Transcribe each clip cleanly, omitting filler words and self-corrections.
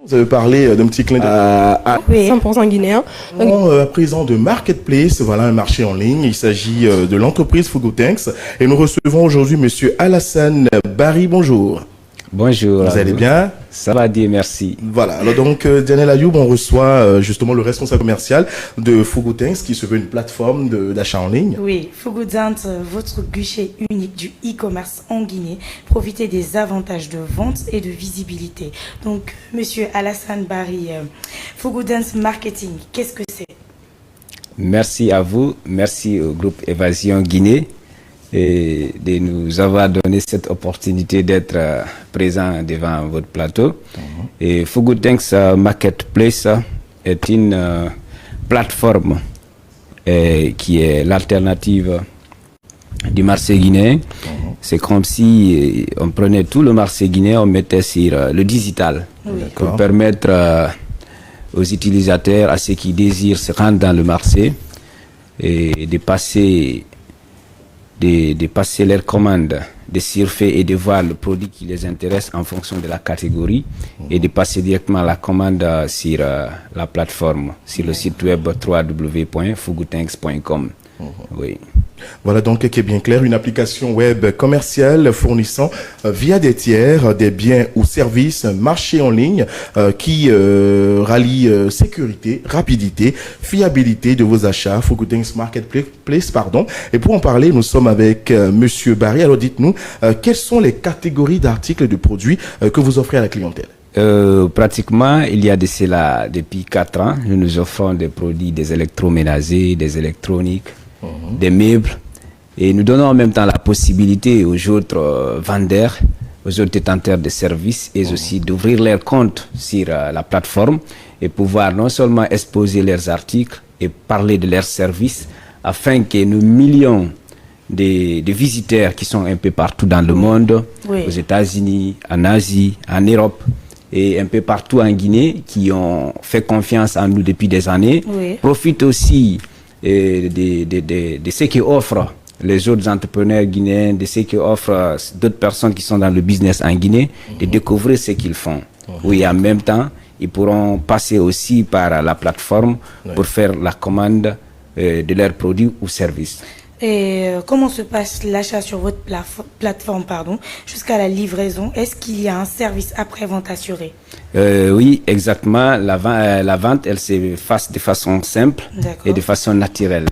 Vous avez parlé d'un petit clin d'œil Oui, 100% guinéen. À présent de Marketplace, voilà un marché en ligne. Il s'agit de l'entreprise Fugutanks. Et nous recevons aujourd'hui Monsieur Alassane Barry. Bonjour. Bonjour. Vous allez bien? Ça va, Dieu merci. Voilà. Alors donc, Daniel Ayoub, on reçoit justement le responsable commercial de Fugutanks, qui se veut une plateforme d'achat en ligne. Oui, Fugutanks, votre guichet unique du e-commerce en Guinée. Profitez des avantages de vente et de visibilité. Donc, Monsieur Alassane Barry, Fugutanks Marketing, qu'est-ce que c'est? Merci à vous. Merci au groupe Évasion Guinée et de nous avoir donné cette opportunité d'être présent devant votre plateau. Et Fugutanks Marketplace est une plateforme qui est l'alternative du marché guinéen. C'est comme si on prenait tout le marché guinéen, on mettait sur le digital pour permettre aux utilisateurs, à ceux qui désirent se rendre dans le marché et de passer leurs commandes, de surfer et de voir le produit qui les intéresse en fonction de la catégorie et de passer directement la commande sur la plateforme, sur le site web www.fugutanks.com. Oui. Voilà donc qui est bien clair, une application web commerciale fournissant via des tiers des biens ou services, marché en ligne qui rallie sécurité, rapidité, fiabilité de vos achats. Fugutanks Marketplace, pardon. Et pour en parler, nous sommes avec Monsieur Barry. Alors dites-nous, quelles sont les catégories d'articles et de produits que vous offrez à la clientèle? Pratiquement, il y a de cela depuis 4 ans. Nous offrons des produits, des électroménagers, des électroniques, des meubles. Et nous donnons en même temps la possibilité aux autres vendeurs, aux autres détenteurs de services et aussi d'ouvrir leur compte sur la plateforme et pouvoir non seulement exposer leurs articles et parler de leurs services afin que nos millions de visiteurs qui sont un peu partout dans le monde, aux États-Unis, en Asie, en Europe, et un peu partout en Guinée, qui ont fait confiance en nous depuis des années, profitent aussi de ce qui offrent les autres entrepreneurs guinéens, de ce qui offrent d'autres personnes qui sont dans le business en Guinée, de découvrir ce qu'ils font. Oui, en même temps, ils pourront passer aussi par la plateforme pour faire la commande de leurs produits ou services. Et comment se passe l'achat sur votre plateforme jusqu'à la livraison? Est-ce qu'il y a un service après-vente assuré? Oui, exactement. La vente, elle se fait de façon simple et de façon naturelle.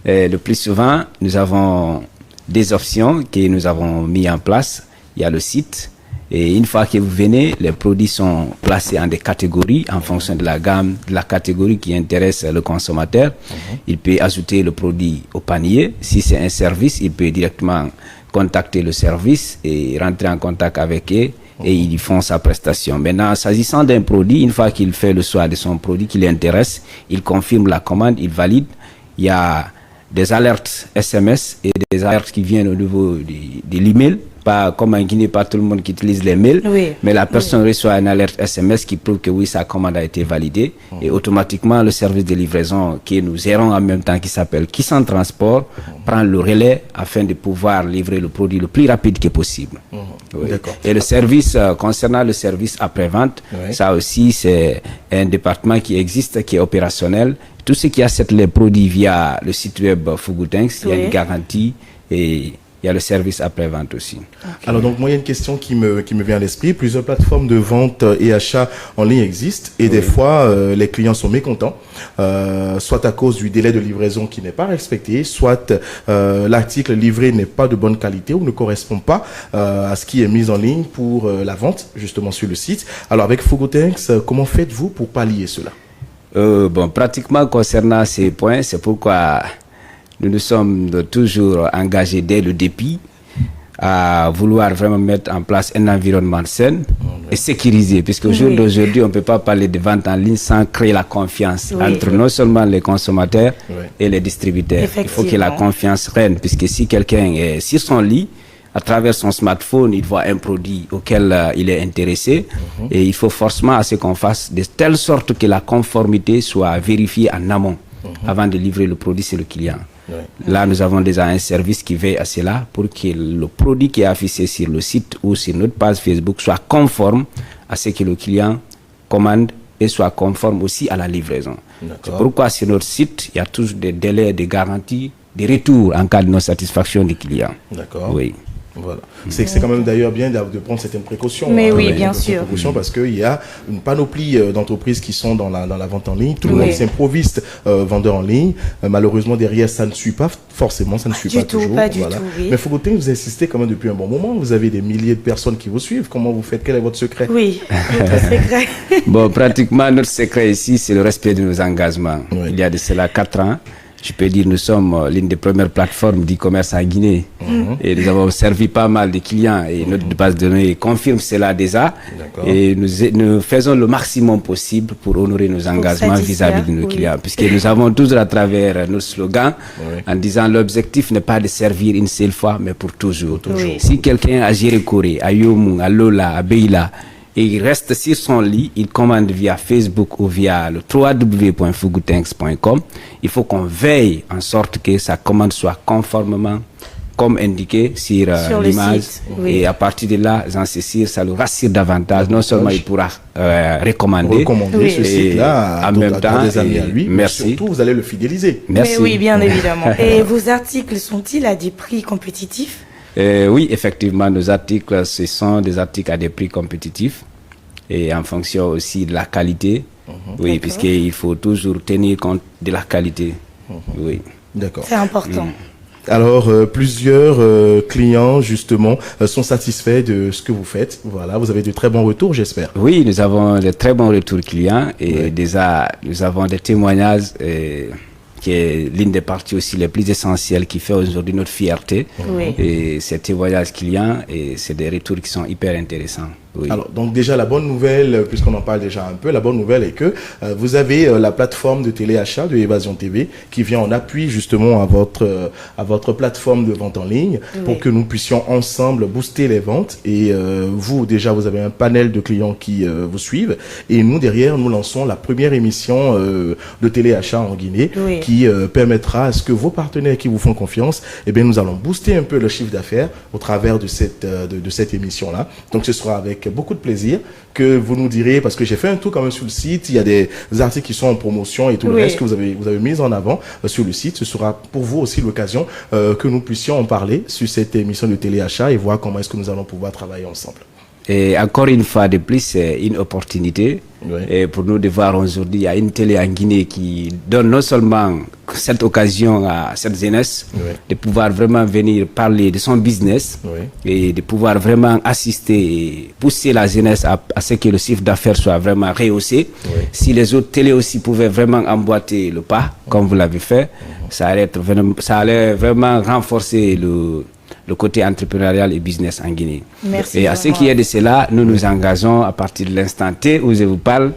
Le plus souvent, nous avons des options que nous avons mis en place. Il y a le site. Et une fois que vous venez, les produits sont placés en des catégories en fonction de la gamme, de la catégorie qui intéresse le consommateur. Il peut ajouter le produit au panier. Si c'est un service, il peut directement contacter le service et rentrer en contact avec eux et ils font sa prestation. Maintenant, s'agissant d'un produit, une fois qu'il fait le choix de son produit qui l'intéresse, il confirme la commande, il valide. Il y a des alertes SMS et des alertes qui viennent au niveau de l'email. Pas comme en Guinée, pas tout le monde qui utilise les mails, mais la personne reçoit une alerte SMS qui prouve que oui, sa commande a été validée et automatiquement le service de livraison que nous gérons en même temps qui s'appelle Kissan Transport prend le relais afin de pouvoir livrer le produit le plus rapide que possible. Et le service, concernant le service après-vente, ça aussi c'est un département qui existe, qui est opérationnel. Tout ce qui achète les produits via le site web Fugutanks, il y a une garantie et il y a le service après-vente aussi. Alors donc moi il y a une question qui me vient à l'esprit. Plusieurs plateformes de vente et achat en ligne existent et des fois les clients sont mécontents, soit à cause du délai de livraison qui n'est pas respecté, soit l'article livré n'est pas de bonne qualité ou ne correspond pas à ce qui est mis en ligne pour la vente justement sur le site. Alors avec Fugutanks, comment faites-vous pour pallier cela? Pratiquement concernant ces points, c'est pourquoi nous nous sommes toujours engagés dès le début à vouloir vraiment mettre en place un environnement sain et sécurisé, puisque au jour d'aujourd'hui, on ne peut pas parler de vente en ligne sans créer la confiance entre non seulement les consommateurs et les distributeurs. Il faut que la confiance règne, puisque si quelqu'un est sur son lit, à travers son smartphone, il voit un produit auquel il est intéressé et il faut forcément à ce qu'on fasse de telle sorte que la conformité soit vérifiée en amont avant de livrer le produit sur le client. Là, nous avons déjà un service qui veille à cela pour que le produit qui est affiché sur le site ou sur notre page Facebook soit conforme à ce que le client commande et soit conforme aussi à la livraison. C'est pourquoi sur notre site, il y a toujours des délais de garantie, des retours en cas de non-satisfaction des clients. D'accord. Oui. Voilà. C'est quand même d'ailleurs bien de prendre certaines précautions. Mais oui, bien sûr. Parce qu'il y a une panoplie d'entreprises qui sont dans la vente en ligne. Tout le monde s'improvise vendeur en ligne. Malheureusement, derrière, ça ne suit pas forcément, ça ne suit pas toujours. Pas du tout, oui. Mais Fogoting, vous insistez quand même depuis un bon moment. Vous avez des milliers de personnes qui vous suivent. Comment vous faites? Quel est votre secret? Oui, notre secret. Bon, pratiquement, notre secret ici, c'est le respect de nos engagements. Il y a de cela 4 ans. Je peux dire, nous sommes l'une des premières plateformes d'e-commerce en Guinée. Et nous avons servi pas mal de clients et notre base de données confirme cela déjà. Et nous faisons le maximum possible pour honorer nos engagements vis-à-vis de nos clients. Puisque nous avons toujours à travers nos slogans en disant l'objectif n'est pas de servir une seule fois, mais pour toujours. Si quelqu'un a géré Corée, à Yomou, à Lola, à Beila, et il reste sur son lit, il commande via Facebook ou via le www.fugutanks.com. Il faut qu'on veille en sorte que sa commande soit conformément comme indiqué sur l'image. Et à partir de là, j'en sais sûr, ça le rassure davantage. Non seulement il pourra recommander ce site-là en même temps, des amis à lui, mais surtout vous allez le fidéliser. Merci. Mais oui, bien évidemment. Et vos articles sont-ils à des prix compétitifs? Oui, effectivement, nos articles, ce sont des articles à des prix compétitifs et en fonction aussi de la qualité. Oui, puisqu'il faut toujours tenir compte de la qualité. Oui. D'accord. C'est important. Alors, plusieurs clients, justement, sont satisfaits de ce que vous faites. Voilà, vous avez de très bons retours, j'espère. Oui, nous avons de très bons retours clients et déjà, nous avons des témoignages qui est l'une des parties aussi les plus essentielles qui fait aujourd'hui notre fierté. Et ces témoignages clients, et c'est des retours qui sont hyper intéressants. Oui. Alors, donc déjà, la bonne nouvelle, puisqu'on en parle déjà un peu, la bonne nouvelle est que vous avez la plateforme de téléachat de Évasion TV qui vient en appui justement à votre plateforme de vente en ligne pour que nous puissions ensemble booster les ventes. Et vous, déjà, vous avez un panel de clients qui vous suivent. Et nous, derrière, nous lançons la première émission de téléachat en Guinée qui permettra à ce que vos partenaires qui vous font confiance, eh bien, nous allons booster un peu le chiffre d'affaires au travers de cette émission-là. Donc, ce sera avec beaucoup de plaisir que vous nous direz, parce que j'ai fait un tour quand même sur le site, il y a des articles qui sont en promotion et tout le reste que vous avez mis en avant sur le site. Ce sera pour vous aussi l'occasion que nous puissions en parler sur cette émission de téléachat et voir comment est-ce que nous allons pouvoir travailler ensemble. Et encore une fois de plus, c'est une opportunité. Et pour nous de voir aujourd'hui, il y a une télé en Guinée qui donne non seulement cette occasion à cette jeunesse de pouvoir vraiment venir parler de son business et de pouvoir vraiment assister et pousser la jeunesse à ce que le chiffre d'affaires soit vraiment rehaussé. Si les autres télés aussi pouvaient vraiment emboîter le pas, comme vous l'avez fait, ça allait vraiment renforcer le côté entrepreneurial et business en Guinée. Merci. Et à ce qui est de cela, nous nous engageons à partir de l'instant T où je vous parle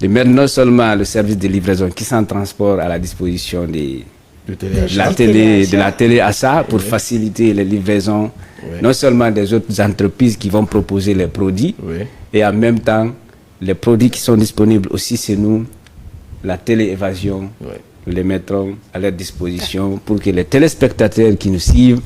de mettre non seulement le service de livraison qui s'en transport à la disposition de la téléachat pour faciliter les livraisons, non seulement des autres entreprises qui vont proposer les produits, et en même temps, les produits qui sont disponibles aussi chez nous, la télé-évasion, nous les mettrons à leur disposition pour que les téléspectateurs qui nous suivent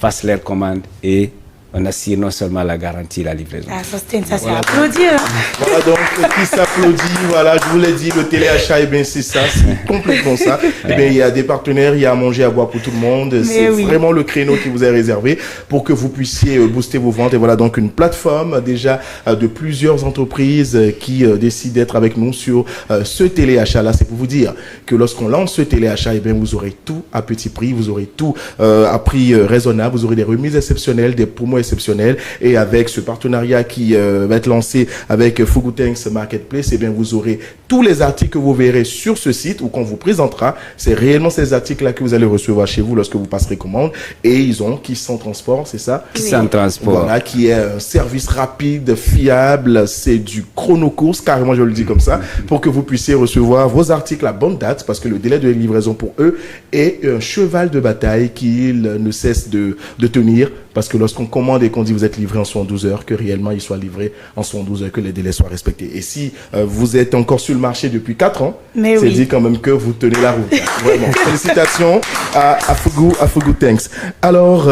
fassent leurs commandes et on assure non seulement la garantie et la livraison. Ah, ça c'est applaudir. Voilà donc qui s'applaudit, voilà, je vous l'ai dit, le téléachat, eh bien c'est ça, c'est complètement ça. Eh bien il y a des partenaires, il y a à manger, à boire pour tout le monde. C'est vraiment le créneau qui vous est réservé pour que vous puissiez booster vos ventes. Et voilà donc une plateforme déjà de plusieurs entreprises qui décident d'être avec nous sur ce téléachat-là. C'est pour vous dire que lorsqu'on lance ce téléachat, eh bien vous aurez tout à petit prix, vous aurez tout à prix raisonnable, vous aurez des remises exceptionnelles, des promos exceptionnels, et avec ce partenariat qui va être lancé avec Fugutanks Marketplace, et bien vous aurez tous les articles que vous verrez sur ce site ou qu'on vous présentera. C'est réellement ces articles-là que vous allez recevoir chez vous lorsque vous passerez commande, et ils ont Kissan Transport, c'est ça? Kissan Transport. Voilà, qui est un service rapide, fiable, c'est du chrono-course, carrément je le dis comme ça, pour que vous puissiez recevoir vos articles à bonne date, parce que le délai de livraison pour eux est un cheval de bataille qu'ils ne cessent de tenir, parce que lorsqu'on commande et qu'on dit vous êtes livré en 72 heures, que réellement il soit livré en 72 heures, que les délais soient respectés. Et si vous êtes encore sur le marché depuis 4 ans, c'est dit quand même que vous tenez la route. Vraiment. Félicitations à Fugutanks. Alors,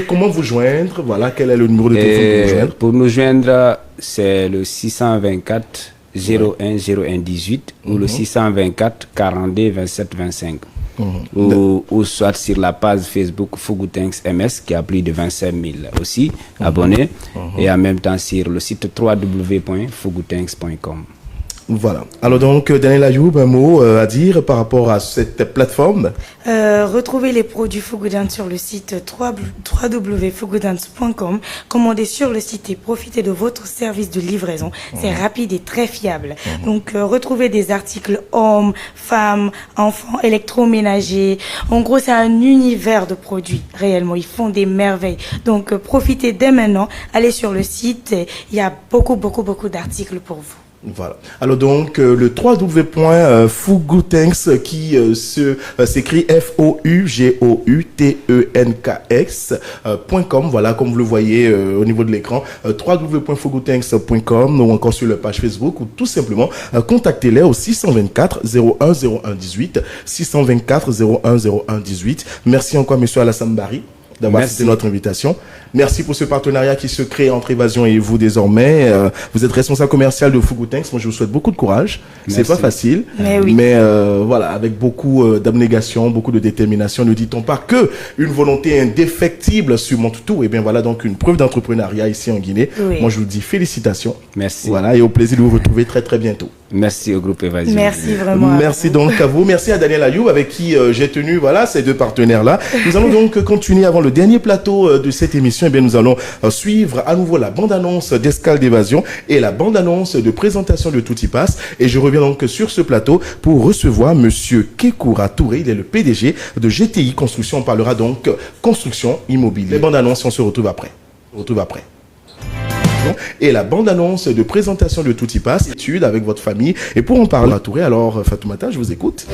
comment vous joindre? Voilà, quel est le numéro de téléphone pour vous joindre? Pour nous joindre, c'est le 624 01 01 18 ou le 624 42 27 25. Ou soit sur la page Facebook Fougou Tanks MS qui a plus de 25 000 aussi abonnés et en même temps sur le site www.fougoutanks.com. Voilà. Alors donc, Daniel Ayoub, un mot à dire par rapport à cette plateforme? Retrouvez les produits Fougou Dance sur le site www.fougoudance.com. Commandez sur le site et profitez de votre service de livraison. C'est rapide et très fiable. Donc, retrouvez des articles hommes, femmes, enfants, électroménagers. En gros, c'est un univers de produits. Réellement, ils font des merveilles. Donc, profitez dès maintenant. Allez sur le site. Il y a beaucoup d'articles pour vous. Voilà. Alors donc le www.fougoutanks qui s'écrit FOUGOUTENKS.com. Voilà, comme vous le voyez au niveau de l'écran, www.fougoutanks.com ou encore sur leur page Facebook ou tout simplement contactez-les au 624 01 01 18 624 01 01 18. Merci encore monsieur Alassane Barry d'avoir accepté notre invitation. Merci pour ce partenariat qui se crée entre Évasion et vous désormais. Vous êtes responsable commercial de Fougou Tanks. Moi, je vous souhaite beaucoup de courage. C'est pas facile, mais voilà, avec beaucoup d'abnégation, beaucoup de détermination. Ne dit-on pas que une volonté indéfectible surmonte tout. Et bien voilà donc une preuve d'entrepreneuriat ici en Guinée. Moi, je vous dis félicitations. Merci. Voilà, et au plaisir de vous retrouver très très bientôt. Merci au groupe Évasion. Merci vraiment. Merci donc à vous. Merci à Daniel Ayoub avec qui j'ai tenu ces deux partenaires-là. Nous allons donc continuer avant le dernier plateau de cette émission. Eh bien, nous allons suivre à nouveau la bande-annonce d'Escale d'Évasion et la bande-annonce de présentation de Tout y passe. Et je reviens donc sur ce plateau pour recevoir monsieur Kekoura Touré. Il est le PDG de GTI Construction. On parlera donc construction immobilière. Les bandes-annonces, on se retrouve après. Et la bande-annonce de présentation de Tout y passe, étude avec votre famille. Et pour en parler à Touré, alors Fatoumata, je vous écoute.